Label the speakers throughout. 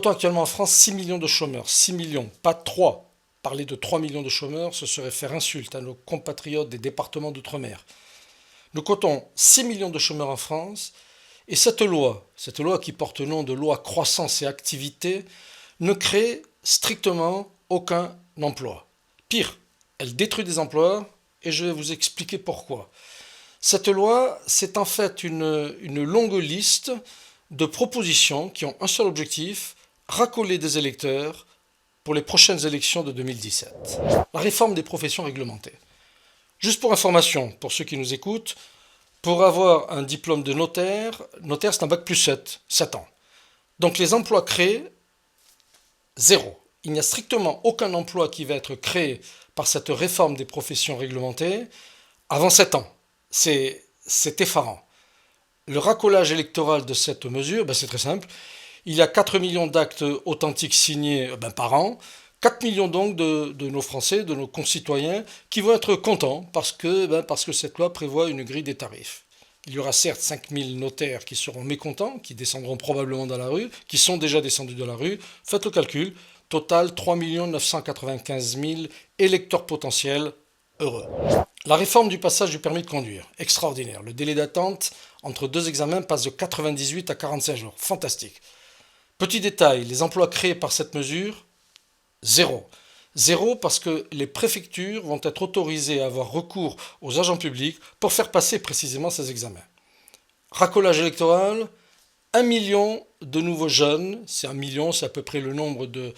Speaker 1: comptons actuellement en France 6 millions de chômeurs. 6 millions, pas 3. Parler de 3 millions de chômeurs, ce serait faire insulte à nos compatriotes des départements d'outre-mer. Nous comptons 6 millions de chômeurs en France et cette loi qui porte le nom de loi croissance et activité, ne crée strictement aucun emploi. Pire, elle détruit des emplois et je vais vous expliquer pourquoi. Cette loi, c'est en fait une longue liste de propositions qui ont un seul objectif, racoler des électeurs pour les prochaines élections de 2017. La réforme des professions réglementées. Juste pour information, pour ceux qui nous écoutent, pour avoir un diplôme de notaire c'est un bac plus 7 ans. Donc les emplois créés, zéro. Il n'y a strictement aucun emploi qui va être créé par cette réforme des professions réglementées avant 7 ans. C'est effarant. Le racolage électoral de cette mesure, c'est très simple. Il y a 4 millions d'actes authentiques signés par an. 4 millions donc de nos Français, de nos concitoyens, qui vont être contents parce que cette loi prévoit une grille des tarifs. Il y aura certes 5000 notaires qui seront mécontents, qui descendront probablement dans la rue, qui sont déjà descendus dans la rue. Faites le calcul, total 3 995 000 électeurs potentiels heureux. La réforme du passage du permis de conduire, extraordinaire. Le délai d'attente entre deux examens passe de 98 à 45 jours, fantastique. Petit détail, les emplois créés par cette mesure, zéro. Zéro parce que les préfectures vont être autorisées à avoir recours aux agents publics pour faire passer précisément ces examens. Racolage électoral, 1 million de nouveaux jeunes, c'est 1 million, c'est à peu près le nombre de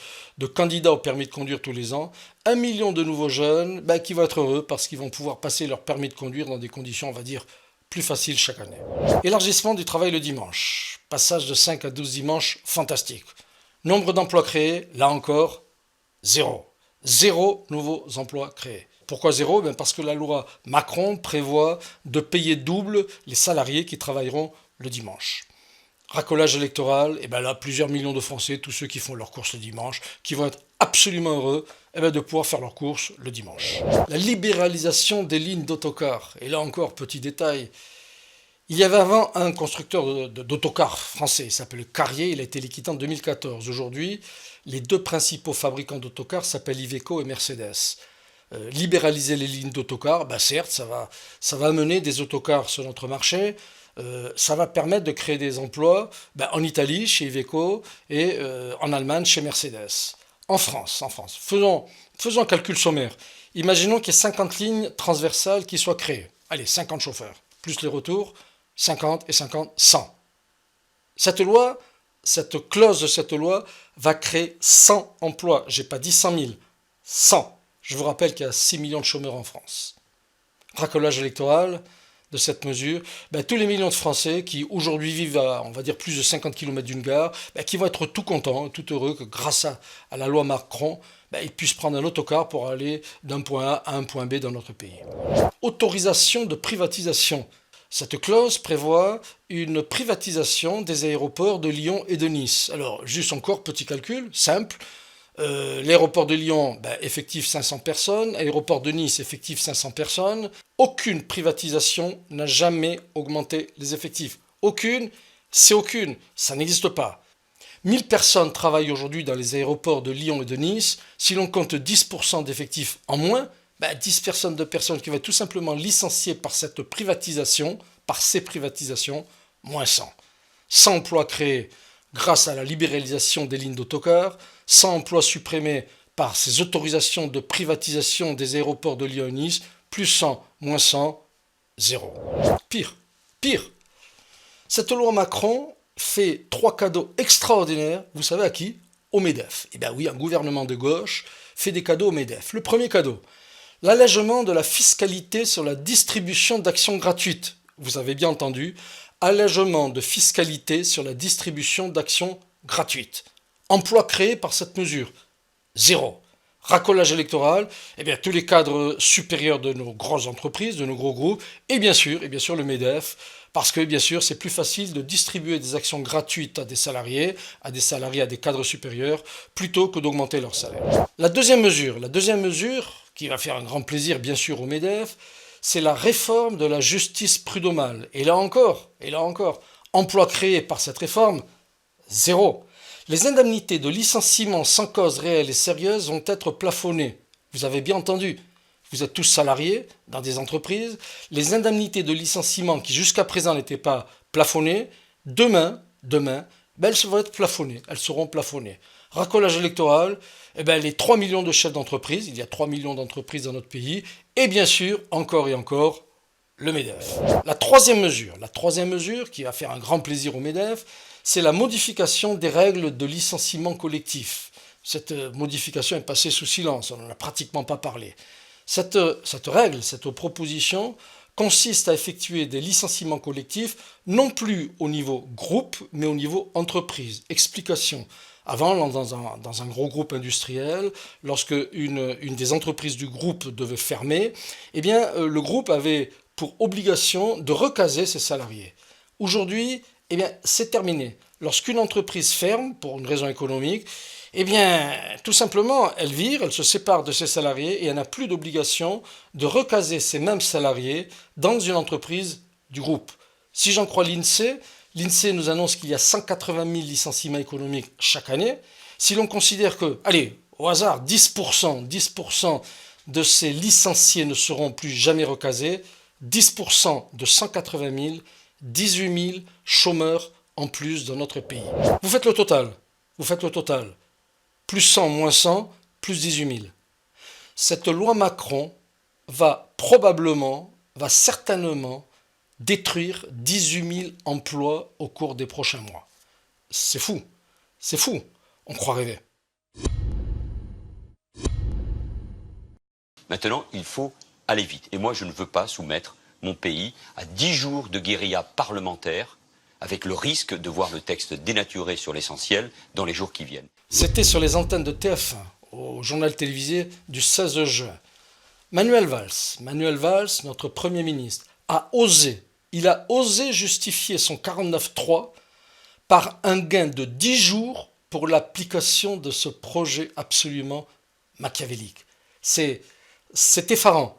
Speaker 1: candidats au permis de conduire tous les ans, 1 million de nouveaux jeunes qui vont être heureux parce qu'ils vont pouvoir passer leur permis de conduire dans des conditions, on va dire, plus faciles chaque année. Élargissement du travail le dimanche, passage de 5 à 12 dimanches, fantastique. Nombre d'emplois créés, là encore, zéro. Zéro nouveaux emplois créés. Pourquoi zéro ? Parce que la loi Macron prévoit de payer double les salariés qui travailleront le dimanche. Racolage électoral, là, plusieurs millions de Français, tous ceux qui font leurs courses le dimanche, qui vont être absolument heureux de pouvoir faire leurs courses le dimanche. La libéralisation des lignes d'autocars. Et là encore, petit détail, il y avait avant un constructeur d'autocars français, il s'appelle Carrier, il a été liquidé en 2014. Aujourd'hui, les deux principaux fabricants d'autocars s'appellent Iveco et Mercedes. Libéraliser les lignes d'autocars, certes, ça va amener des autocars sur notre marché, ça va permettre de créer des emplois en Italie, chez Iveco, et en Allemagne, chez Mercedes. En France. Faisons un calcul sommaire. Imaginons qu'il y ait 50 lignes transversales qui soient créées. Allez, 50 chauffeurs, plus les retours, 50 et 50, 100. Cette clause de cette loi va créer 100 emplois. J'ai pas dit 100 000, 100. Je vous rappelle qu'il y a 6 millions de chômeurs en France. Racolage électoral de cette mesure, tous les millions de Français qui aujourd'hui vivent à, on va dire, plus de 50 km d'une gare, qui vont être tout contents, tout heureux que grâce à la loi Macron, ils puissent prendre un autocar pour aller d'un point A à un point B dans notre pays. Autorisation de privatisation. Cette clause prévoit une privatisation des aéroports de Lyon et de Nice. Alors, juste encore, petit calcul, simple. L'aéroport de Lyon, effectif 500 personnes. Aéroport de Nice, effectif 500 personnes. Aucune privatisation n'a jamais augmenté les effectifs. Aucune, c'est aucune. Ça n'existe pas. 1000 personnes travaillent aujourd'hui dans les aéroports de Lyon et de Nice. Si l'on compte 10% d'effectifs en moins, 10 personnes qui vont être tout simplement licenciées par cette privatisation, par ces privatisations, moins 100. 100 emplois créés grâce à la libéralisation des lignes d'autocars, 100 emplois supprimés par ces autorisations de privatisation des aéroports de Lyon et Nice, plus 100, moins 100, zéro. Pire. Cette loi Macron fait 3 cadeaux extraordinaires, vous savez à qui ? Au MEDEF. Oui, un gouvernement de gauche fait des cadeaux au MEDEF. Le premier cadeau, l'allègement de la fiscalité sur la distribution d'actions gratuites. Vous avez bien entendu, allègement de fiscalité sur la distribution d'actions gratuites. Emploi créé par cette mesure, zéro. Racolage électoral, tous les cadres supérieurs de nos grosses entreprises, de nos gros groupes, et bien sûr le MEDEF, parce que bien sûr c'est plus facile de distribuer des actions gratuites à des salariés, à des cadres supérieurs, plutôt que d'augmenter leur salaire. La deuxième mesure qui va faire un grand plaisir bien sûr au MEDEF, c'est la réforme de la justice prud'homale. Et là encore, emploi créé par cette réforme, zéro. Les indemnités de licenciement sans cause réelle et sérieuse vont être plafonnées. Vous avez bien entendu. Vous êtes tous salariés dans des entreprises. Les indemnités de licenciement qui jusqu'à présent n'étaient pas plafonnées, demain, elles vont être plafonnées. Elles seront plafonnées. Racolage électoral, les 3 millions de chefs d'entreprise, il y a 3 millions d'entreprises dans notre pays, et bien sûr, encore et encore, le MEDEF. La troisième mesure qui va faire un grand plaisir au MEDEF, c'est la modification des règles de licenciement collectif. Cette modification est passée sous silence, on n'en a pratiquement pas parlé. Cette proposition consiste à effectuer des licenciements collectifs non plus au niveau groupe, mais au niveau entreprise. Explication. Avant, dans un gros groupe industriel, lorsque une des entreprises du groupe devait fermer, le groupe avait pour obligation de recaser ses salariés. Aujourd'hui, c'est terminé. Lorsqu'une entreprise ferme, pour une raison économique, tout simplement, elle vire, elle se sépare de ses salariés et elle n'a plus d'obligation de recaser ces mêmes salariés dans une entreprise du groupe. Si j'en crois l'INSEE, l'INSEE nous annonce qu'il y a 180 000 licenciements économiques chaque année. Si l'on considère que, allez, au hasard, 10% de ces licenciés ne seront plus jamais recasés, 10% de 180 000, 18 000 chômeurs en plus dans notre pays. Vous faites le total. Plus 100, moins 100, plus 18 000. Cette loi Macron va certainement détruire 18 000 emplois au cours des prochains mois. C'est fou. On croit rêver.
Speaker 2: Maintenant, il faut aller vite. Et moi, je ne veux pas soumettre mon pays à 10 jours de guérilla parlementaire avec le risque de voir le texte dénaturé sur l'essentiel dans les jours qui viennent.
Speaker 1: C'était sur les antennes de TF1, au journal télévisé du 16 juin. Manuel Valls, notre Premier ministre, il a osé justifier son 49.3 par un gain de 10 jours pour l'application de ce projet absolument machiavélique. C'est effarant.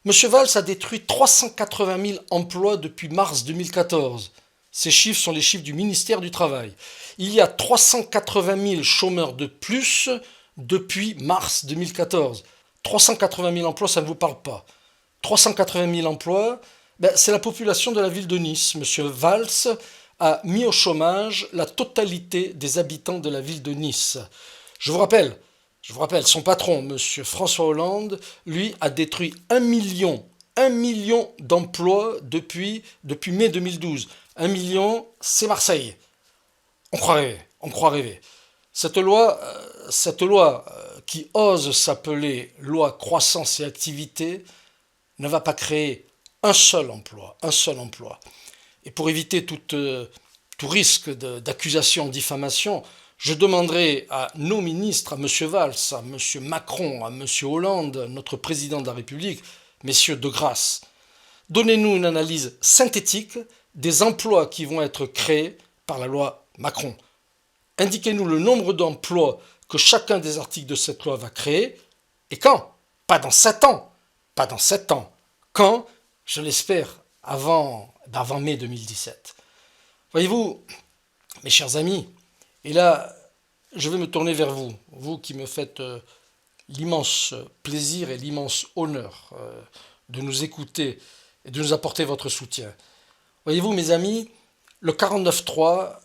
Speaker 1: M. Valls a détruit 380 000 emplois depuis mars 2014. Ces chiffres sont les chiffres du ministère du Travail. Il y a 380 000 chômeurs de plus depuis mars 2014. 380 000 emplois, ça ne vous parle pas. 380 000 emplois, c'est la population de la ville de Nice. M. Valls a mis au chômage la totalité des habitants de la ville de Nice. Je vous rappelle, son patron, M. François Hollande, lui, a détruit 1 million d'emplois depuis mai 2012. 1 million, c'est Marseille. On croit rêver. Cette loi qui ose s'appeler loi croissance et activité ne va pas créer un seul emploi. Et pour éviter tout risque d'accusation, de diffamation, je demanderai à nos ministres, à M. Valls, à M. Macron, à M. Hollande, notre président de la République, messieurs, de grâce, donnez-nous une analyse synthétique des emplois qui vont être créés par la loi Macron. Indiquez-nous le nombre d'emplois que chacun des articles de cette loi va créer et quand. Pas dans 7 ans. Quand, je l'espère, avant mai 2017. Voyez-vous, mes chers amis, et là, je vais me tourner vers vous, vous qui me faites l'immense plaisir et l'immense honneur de nous écouter et de nous apporter votre soutien. Voyez-vous, mes amis, le 49.3,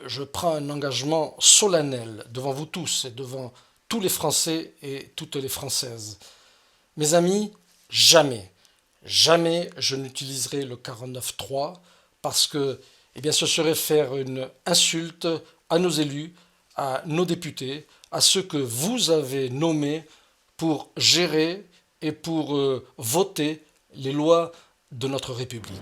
Speaker 1: je prends un engagement solennel devant vous tous et devant tous les Français et toutes les Françaises. Mes amis, jamais je n'utiliserai le 49.3 parce que ce serait faire une insulte à nos élus, à nos députés, à ceux que vous avez nommés pour gérer et pour voter les lois de notre République.